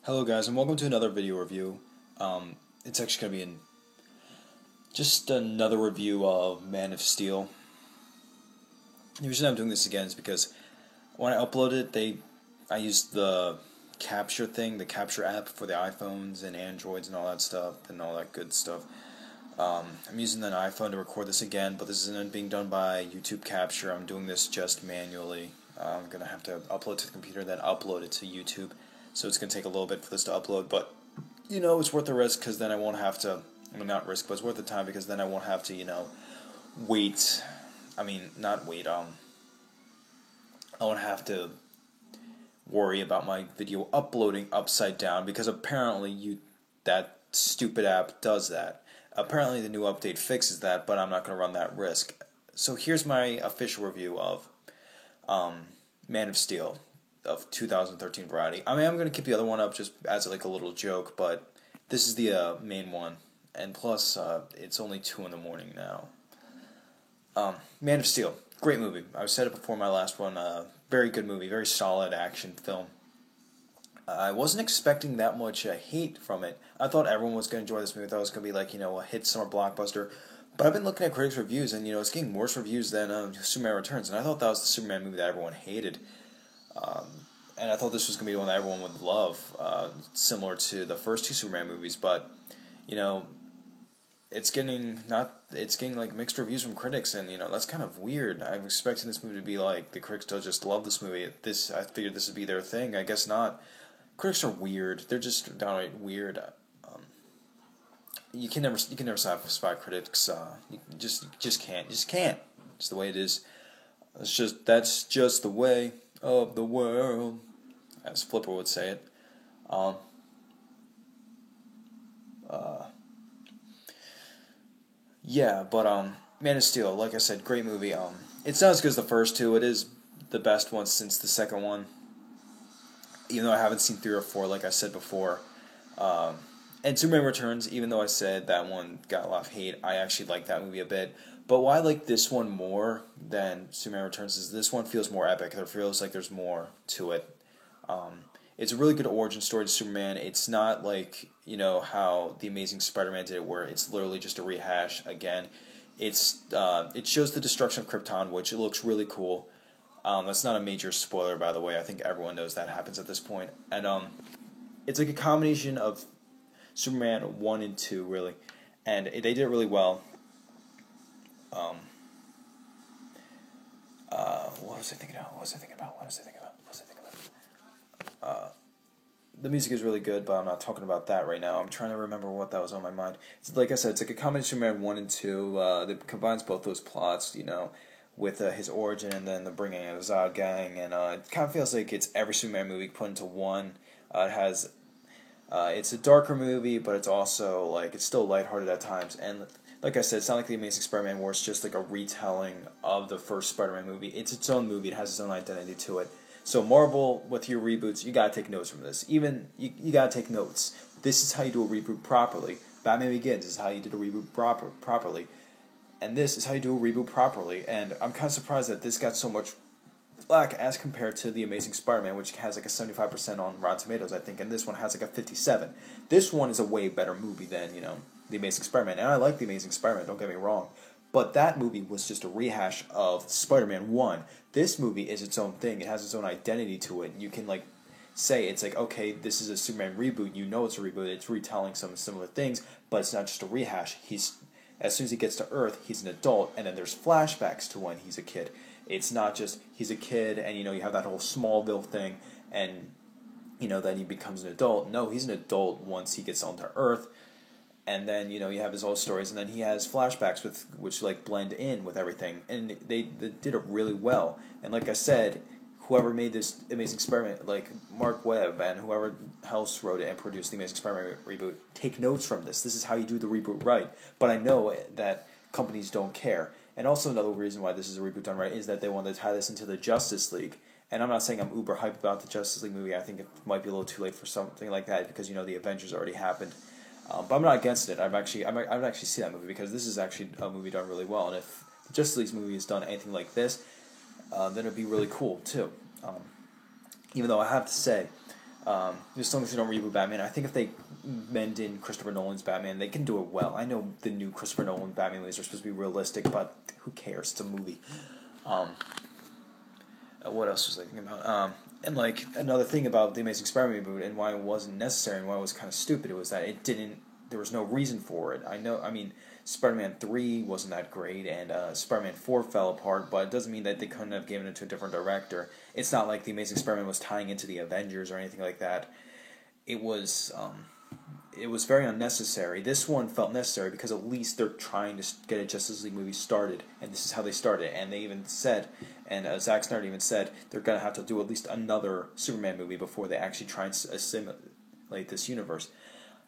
Hello guys and welcome to another video review. It's actually going to be just another review of Man of Steel. The reason I'm doing this again is because when I uploaded it, I used the capture thing, the capture app for the iPhones and Androids and all that stuff and all that good stuff. I'm using an iPhone to record this again, but this isn't being done by YouTube Capture. I'm doing this just manually. I'm going to have to upload to the computer, then upload it to YouTube. So it's going to take a little bit for this to upload, but, it's worth the risk because then I won't have to, not risk, but it's worth the time because then I won't have to, wait, not wait, I won't have to worry about my video uploading upside down because apparently that stupid app does that. Apparently the new update fixes that, but I'm not going to run that risk. So here's my official review of Man of Steel of 2013 variety. I'm going to keep the other one up just as like a little joke, but this is the main one, and plus it's only 2 in the morning now. Man of Steel, great movie. I've said it before in my last one. Very good movie, very solid action film. I wasn't expecting that much hate from it. I thought everyone was going to enjoy this movie. I thought it was going to be like, a hit summer blockbuster. But I've been looking at critics' reviews, and, it's getting worse reviews than Superman Returns. And I thought that was the Superman movie that everyone hated. And I thought this was going to be the one that everyone would love, similar to the first 2 Superman movies. But, it's getting like mixed reviews from critics, and that's kind of weird. I'm expecting this movie to be like the critics to just love this movie. I figured this would be their thing. I guess not. Critics are weird. They're just downright weird. You can never satisfy critics. You just can't. It's the way it is. That's just the way of the world, as Flipper would say it. Yeah, but Man of Steel, like I said, great movie. It's not as good as the first 2. It is the best one since the second one. Even though I haven't seen 3 or 4, like I said before. And Superman Returns, even though I said that one got a lot of hate, I actually like that movie a bit. But why I like this one more than Superman Returns is this one feels more epic. It feels like there's more to it. It's a really good origin story to Superman. It's not like, how The Amazing Spider-Man did it, where it's literally just a rehash again. It shows the destruction of Krypton, which it looks really cool. That's not a major spoiler, by the way. I think everyone knows that happens at this point. And it's like a combination of Superman 1 and 2, really. And they did it really well. What was I thinking about? The music is really good, but I'm not talking about that right now. I'm trying to remember what that was on my mind. Like I said, it's like a combination of Superman 1 and 2 that combines both those plots, with his origin and then the bringing of the Zod Gang, and it kind of feels like it's every Superman movie put into one. It's a darker movie, but it's also like it's still lighthearted at times. And like I said, it's not like The Amazing Spider-Man, where it's just like a retelling of the first Spider-Man movie. It's its own movie. It has its own identity to it. So Marvel, with your reboots, you gotta take notes from this. Even you gotta take notes. This is how you do a reboot properly. Batman Begins is how you did a reboot properly. And this is how you do a reboot properly. And I'm kind of surprised that this got so much flack as compared to The Amazing Spider-Man, which has like a 75% on Rotten Tomatoes, I think, and this one has like a 57. This one is a way better movie than, The Amazing Spider-Man. And I like The Amazing Spider-Man, don't get me wrong. But that movie was just a rehash of Spider-Man 1. This movie is its own thing. It has its own identity to it. You can, say it's like, okay, this is a Superman reboot. You know it's a reboot. It's retelling some similar things, but it's not just a rehash. As soon as he gets to Earth, he's an adult, and then there's flashbacks to when he's a kid. It's not just he's a kid, and, you have that whole Smallville thing, and, then he becomes an adult. No, he's an adult once he gets onto Earth. And then, you have his old stories, and then he has flashbacks which blend in with everything. And they did it really well. And like I said, whoever made this Amazing Spider-Man, like Mark Webb and whoever else wrote it and produced the Amazing Spider-Man reboot, take notes from this. This is how you do the reboot right. But I know that companies don't care. And also another reason why this is a reboot done right is that they wanted to tie this into the Justice League. And I'm not saying I'm uber hyped about the Justice League movie. I think it might be a little too late for something like that because, the Avengers already happened. But I'm not against it. I would actually see that movie because this is actually a movie done really well. And if the Justice League movie has done anything like this, then it'd be really cool too. Even though I have to say, As long as they don't reboot Batman, I think if they mend in Christopher Nolan's Batman, they can do it well. I know the new Christopher Nolan Batman movies are supposed to be realistic, but who cares? It's a movie. What else was I thinking about? And like another thing about the Amazing Spider-Man reboot and why it wasn't necessary and why it was kind of stupid was that it didn't. There was no reason for it. I mean, Spider-Man 3 wasn't that great, and Spider-Man 4 fell apart, but it doesn't mean that they couldn't have given it to a different director. It's not like the Amazing Spider-Man was tying into the Avengers or anything like that. It was very unnecessary. This one felt necessary because at least they're trying to get a Justice League movie started, and this is how they started. And they even said, and Zack Snyder even said, they're going to have to do at least another Superman movie before they actually try and assimilate this universe.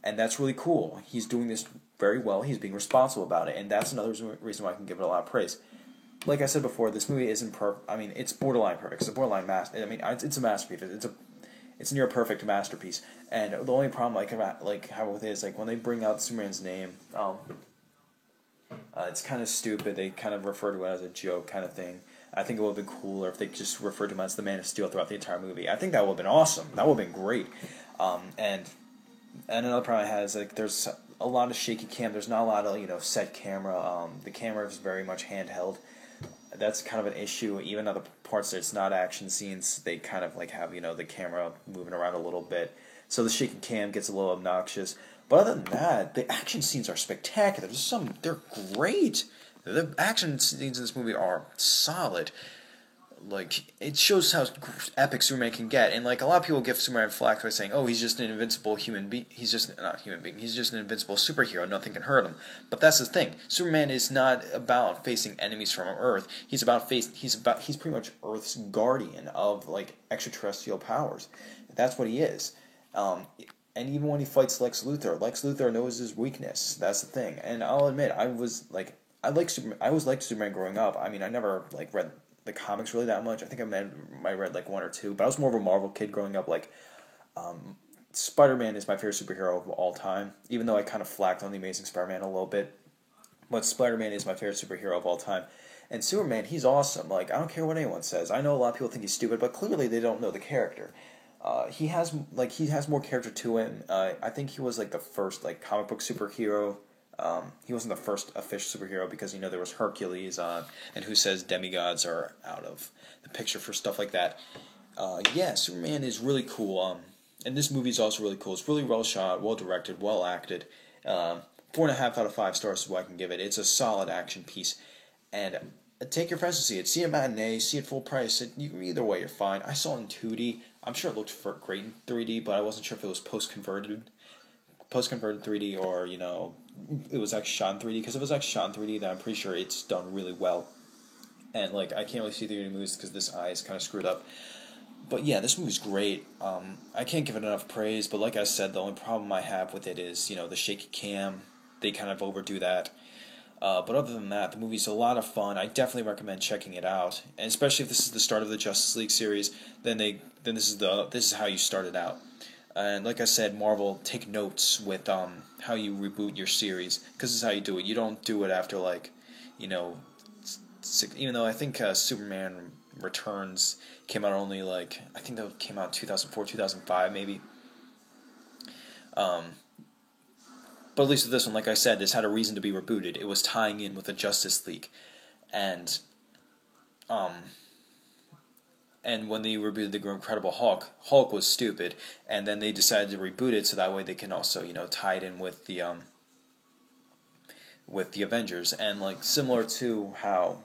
And that's really cool. He's doing this very well. He's being responsible about it, and that's another reason why I can give it a lot of praise. Like I said before, this movie isn't perfect. I mean, it's borderline perfect. It's a borderline master. I mean, it's a masterpiece. It's a near perfect masterpiece. And the only problem I can have with it is like when they bring out Superman's name, it's kind of stupid. They kind of refer to it as a joke kind of thing. I think it would have been cooler if they just referred to him as the Man of Steel throughout the entire movie. I think that would have been awesome. That would have been great. And another problem I had is like there's a lot of shaky cam. There's not a lot of set camera. The camera is very much handheld. That's kind of an issue. Even other parts that it's not action scenes, they kind of like have the camera moving around a little bit. So the shaky cam gets a little obnoxious. But other than that, the action scenes are spectacular. They're great. The action scenes in this movie are solid. Like, it shows how epic Superman can get. And, like, a lot of people give Superman flack by saying, oh, he's just an invincible human being. He's just an invincible superhero. Nothing can hurt him. But that's the thing. Superman is not about facing enemies from Earth. He's pretty much Earth's guardian of, like, extraterrestrial powers. That's what he is. And even when he fights Lex Luthor knows his weakness. That's the thing. And I'll admit, I always liked Superman growing up. I mean, I never, read the comics really that much. I think I read like one or two, but I was more of a Marvel kid growing up. Spider-Man is my favorite superhero of all time, even though I kind of flacked on the Amazing Spider-Man a little bit. But Spider-Man is my favorite superhero of all time. And Superman, he's awesome. Like, I don't care what anyone says. I know a lot of people think he's stupid, but clearly they don't know the character. He has more character to him. I think he was like the first comic book superhero. He wasn't the first official superhero because there was Hercules and Who Says Demigods are out of the picture for stuff like that. Superman is really cool. And this movie is also really cool. It's really well shot, well directed, well acted. 4.5 out of 5 stars is what I can give it. It's a solid action piece, and take your friends to see it. See it matinee, see it full price. Either way, you're fine. I saw it in 2D. I'm sure it looked great in 3D, but I wasn't sure if it was post-converted 3D or it was actually shot in 3D. Because if it was actually shot in 3D, then I'm pretty sure it's done really well. And I can't really see 3D movies because this eye is kind of screwed up. But yeah, this movie's great. I can't give it enough praise. But like I said, the only problem I have with it is the shaky cam. They kind of overdo that. But other than that, the movie's a lot of fun. I definitely recommend checking it out, and especially if this is the start of the Justice League series, then this is how you start it out. And like I said, Marvel, take notes with how you reboot your series, because this is how you do it. You don't do it after even though I think Superman Returns came out only I think that came out in 2004, 2005 maybe. But at least with this one, like I said, this had a reason to be rebooted. It was tying in with the Justice League, and when they rebooted the Incredible Hulk, Hulk was stupid, and then they decided to reboot it so that way they can also tie it in with the Avengers, and similar to how,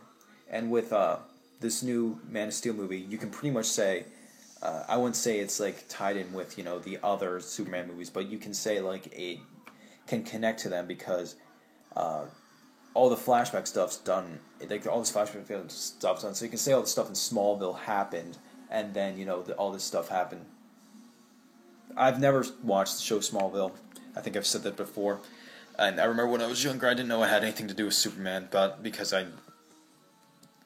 and with this new Man of Steel movie, you can pretty much say. I wouldn't say it's tied in with the other Superman movies, but you can say it can connect to them because all the flashback stuff's done. All this flashback stuff's done. So you can say all the stuff in Smallville happened, and then all this stuff happened. I've never watched the show Smallville. I think I've said that before. And I remember when I was younger, I didn't know it had anything to do with Superman, but because I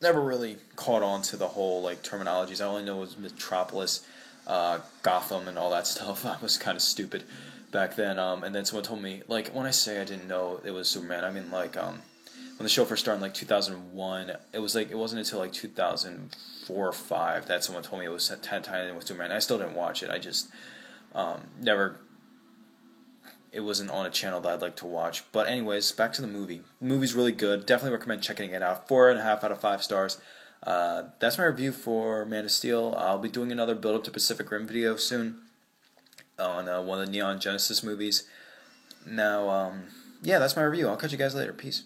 never really caught on to the whole terminologies. I only know it was Metropolis, Gotham, and all that stuff. I was kind of stupid back then, and then someone told me, when I say I didn't know it was Superman, I mean, when the show first started in, 2001, it wasn't until, 2004 or 5 that someone told me it was tied in with Superman. I still didn't watch it. I just Never. It wasn't on a channel that I'd like to watch. But anyways, back to the movie. The movie's really good. Definitely recommend checking it out. 4.5 out of 5 stars. That's my review for Man of Steel. I'll be doing another Build Up to Pacific Rim video soon on one of the Neon Genesis movies. Now, yeah, that's my review. I'll catch you guys later. Peace.